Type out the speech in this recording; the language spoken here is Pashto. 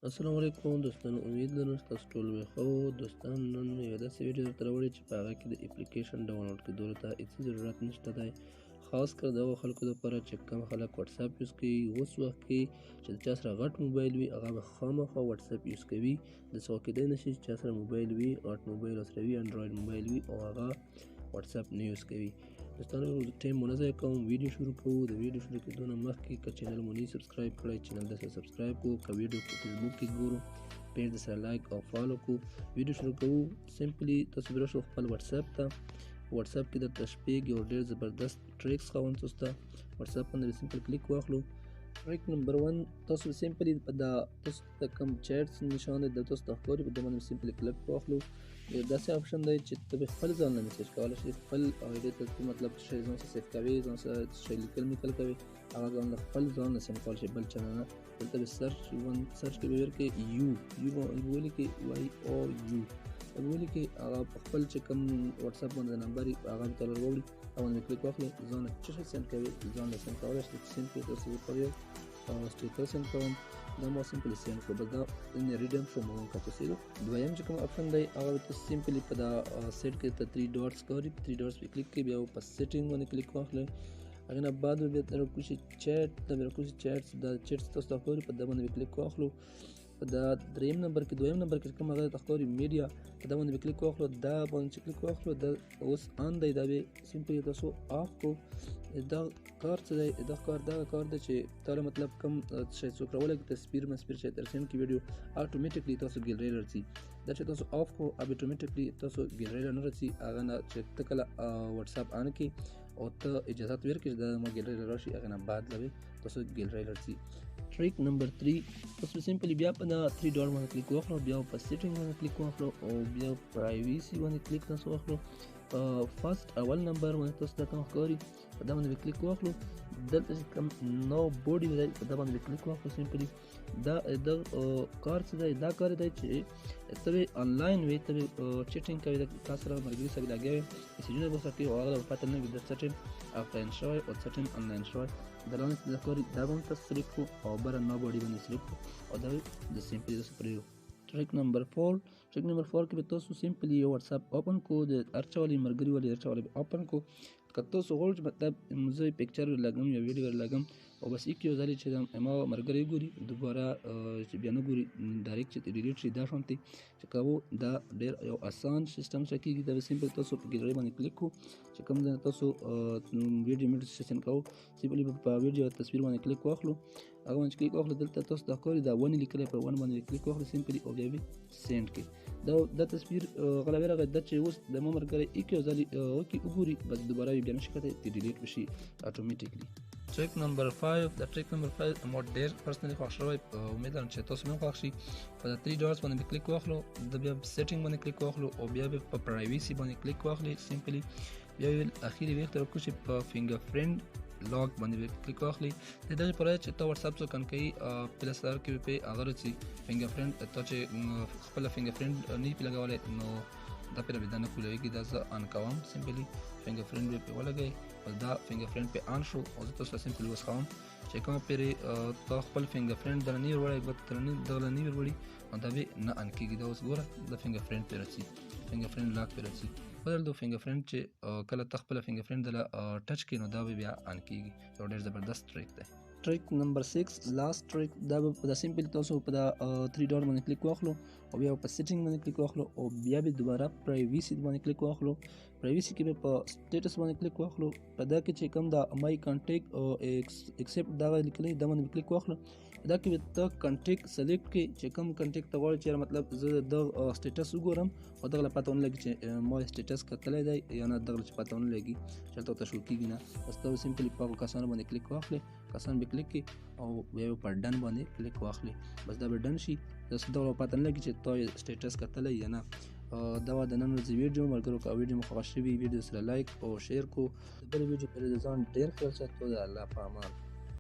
السلام علیکم دوستان، امید لرم چې تاسو ټول ښه وو. دوستان نن یوه داسې ویډیو درته راوړې چې په هغه کې د اپلیکیشن ډاونلوډ کېدلو ته هېڅ ضرورت نشته دی، خاص کر د هغو خلکو دپاره چې کوم خلک واټساپ یوز کوي. اوس وخت کې چې د چا سره غټ موبایل وي هغه به خامخا واټساپ یوز کوي. داسې خو کېدی نه شي چې چا سره موبایل وي، غټ موبایل ورسره وي، انډراید موبایل وي او هغه واټساپ نه یوز کوي. دوستانو ټایم مو نه ضایع کوم، ویډیو شروع کوو. د ویډیو شروع کېدو نه مخکې که چینل مو نه سبسکرایب کړی، چینل داسې سبسکرایب کړو. که ویډیو په فیسبوک کې ګورو، پیج دسره لایک او فالو کړو. ویډیو شروع کوو. سمپلی تاسو به راشو خپل واټساپ ته. واټساپ کې درته شپږ یو ډېر زبردست ټریکس ښووم تاسو ته. واټساپ باندې سمپل کلیک واخلو. ټریک نمبر 1، تاسو سمپلی په دا تاسو ته کوم چیټس نشان دی د تاسو ته ښکاري، په دې باندې سمپلی کلیک واخلو. یو داسې آپشن دی چې ته به خپل ځان نه میسیج کولی شې، خپل آیډي ته مطلب شی ځان سره سیف کوې، ځان سره شی لیکل میکل کوې، هغه ځان له خپل ځان نه سیم کولی شې، بل چا نه. دلته به سرچ کې به ورکړې یو ولیکې، واي او یو ولیکې، هغه په خپل چې کوم واټساپ باندې نمبر وي هغه به تاله راوړي. هغه باندې کلیک واخلې. ځان له څه شی سینډ کوې، ځان له سینډ کولی شې. سینډ کړې تاسو پر یو سټیکر سینډ کوم، دا ما سمپلی سینډ کړو. بس دا ریډیم شو مو کچېدو. دویم چې کوم آپشن دی هغه به تاسو سمپلی په دا سیټ کې ته 3 ډاټس ښکاري، 3 ډاټس پې کلیک کړئ، بیا په سیټینګ باندې کلیک واخلئ. هغې نه بعد به بیا راکوشي چیټ، دا به راکوشي چیټس، دا چیټس تاسو ته ښکاري، په دا باندې به کلیک واخلو. په دا دویم نمبر کې کوم هغه ته ښکاري میډیا، په دا باندې به کلیک واخلو. دا باندې چې کلیک واخلو دا اوس آن دی، دا به سمپلی تاسو آف کړو. دا کار څه دی؟ دا کار دی چې تا مطلب کوم شی څوک راولګي، تصویر چې ترسیم کړي ویډیو، اټومیټیکلی تاسو ګیلرۍ لرځي. دا چې تاسو آف کړو اټومیټیکلی تاسو ګیلرۍ نه راځي. هغه نه چې ته کله واټساپ آن کړي او ته اجازت ورکړي چې دا ما ګیلرۍ راشي، هغه نه بعد به تاسو ګیلرۍ لرځي. ټریک نمبر 3، تاسو سمپلی بیا په دا 3 ډاټ باندې کلیک واخلو، بیا په سیټینګ باندې کلیک واخلو او بیا پرایویسي باندې کلیک تاسو واخلو. فرست اول نمبر باندې تاسو ته کوم ښکاري په دا باندې کلیک واخلو. دلته چې کوم نو بوډي دی په دا باندې کلیک واخلو. سمپلی دا کار څه دی؟ دا کار دی چې ته به آنلاین وې، ته به چیټینګ کوې، د تا سره ملګري سره لګیا وې، میسیجونه به ورسره کوې او هغه ته به پته نه وي د څه ټایم آفلاین شوی او څه ټایم آنلاین شوی. دا لاندې چې ښکاري دا به هم تاسو سلیکټ کړو او بره نو بوډي باندې سلیکټ کړو او دا د سمپلی تاسو پرېږدو. ټریک نمبر 4 کې به تاسو سمپلی یو واټساپ اوپن کو، د هر چا ولې ملګري ولې هر چا ولې اوپن کو. که تاسو غواړئ چې مطلب زه پکچر ورلګم یا ویډیو ورلګم او بس یو ځلې چې ما ملګری ګوري، دوباره چې بیا نه ګوري، ډایرکټ چې ډیلیټ شي، دا شانتې چې کوو. دا ډېر یو آسان سیسټم سره کېږي. دا به سمپل تاسو په ګیلرۍ باندې کلیک کړو، چې کوم ځای تاسو ویډیو سیسن کوو، سمپلی په ویډیو تصویر باندې کلیک واخلو. هغه باندې کلیک واخلو، دلته تاسو ته ښکاري دا ونې لیکلی، په ون باندې کلیک واخلو سمپلی او بیا به سینډ کړئ. دا تصویر غلا راغی، دا چې اوس د ما ملګری یو ځلې وګوري بس دوباره بیا نشي کتلی، ډیلیټ به شي اټومیټیکلی. ټریک نمبر 5، دا ټریک نمبر 5 ما ډېر پرسنلي خوښ شوی، امید لرم چې تاسو هم خوښ شي. په دا 3 ډاټس باندې کلیک واخلو، د بیا سیټینګ باندې کلیک واخلو او بیا به په پرایویسي باندې کلیک واخلئ. سمپلی بیا اخیری وخت راکوشي په فینګر فرینډ لاک باندې کلیک واخلئ. د دې لپاره چې ته واټساپ څو کن کوي پلس سره کې په هغه راځي فینګر فرینډ، ته چې خپل فینګر فرینډ نه پی لګولای نو دا پر به نه کولېږي. دا زه ان کوم، سمپلی فینګر فرینډ په ولګي او دا فینګر فرینډ په ان شو او زه تاسو سمپلی وسخوم چې کوم پرې ته خپل فینګر فرینډ در نه وړي، بل تر نه دغه نه وړي او دا به نه ان کېږي. دا اوس ګوره د فینګر فرینډ پر راځي، فینګر فرینډ لاک پر راځي. بدل دو فینګر فرینډ چې کله ته خپل فینګر فرینډ دله ټچ کړي نو دا به بیا ان کېږي. یو ډېر زبردست ټریک دی. ټریک نمبر 6 لاست ټریک، دا به په دا سمپل تاسو په دا 3 ډاټ باندې کلیک واخلو او بیا په سیټینګ باندې کلیک واخلو او بیا به دوباره پرایویسي باندې کلیک واخلو. پرایویسي کې به په سټیټس باندې کلیک واخلو. په دا کې چې کوم دا مای کانټیکټ او ایکسپټ دا لیکلی، دا باندې کلیک واخلو. دا کې به ته کانټیکټ سلیکټ کړي چې کوم کانټیکټ ته غواړې چې مطلب زه د سټیټس وګورم او دغه پته ونه لګي چې ما سټیټس کتلی دی یا نه، دغه چې پته ونه لګي چې هلته ورته شو کېږي نه. بس ته سمپلي په هغو کسانو باندې کلیک واخلې، کسان به کلیک کړي او بیا به په ډن باندې کلیک واخلې. بس دا به ډن شي. داسې دغه پته نه لګي چې تا سټیټس کتلی یا نه. دا وه د نن ورځې ویډیو. ملګرو که ویډیو مو خوښ شوي، ویډیو سره لایک او شیر کو. د بلې ویډیو پرې د ځان ډېر خیال ساتو. د الله په امان.